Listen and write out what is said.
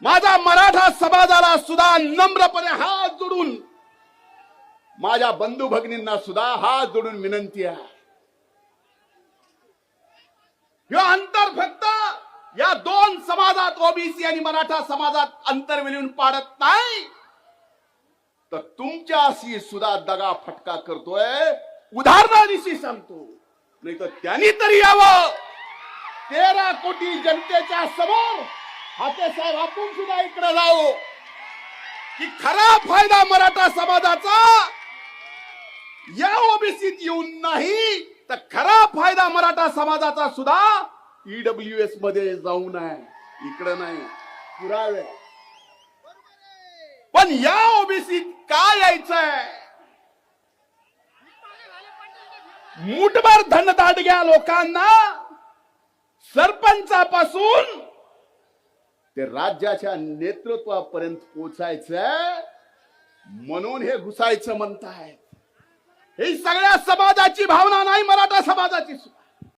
माझा मराठा समाजाला सुद्धा नम्रपणे हात जोडून, माझ्या बंधू भगिनींना सुद्धा हात जोडून विनंती आहे, हे अंतर फक्त या दोन समाजात ओबीसी आणि मराठा समाजात अंतर विलीन पाडत नाही, तर तुमच्याशी सुद्धा दगा फटका करतोय. उदाहरणादिशी सांगतो, नाही तर त्यांनी तरी यावं 13 कोटी जनतेच्या समोर, हाते साहेब आपण सुद्धा इकडे जाऊ, की खरा फायदा मराठा समाजाचा या ओबीसीत येऊन नाही, तर खरा फायदा मराठा समाजाचा सुद्धा ईडब्ल्यूएस मध्ये जाऊन आहे, इकडे नाही. पुरावे. पण या ओबीसीत काय यायचंय? मुठभर धनदांडग्या लोकांना सरपंचापासून ते राज्याच्या नेतृत्वापर्यंत पोचायचंय, म्हणून हे घुसायचं म्हणतायत. ही सगळ्या समाजाची भावना नाही, मराठा समाजाची सुद्धा.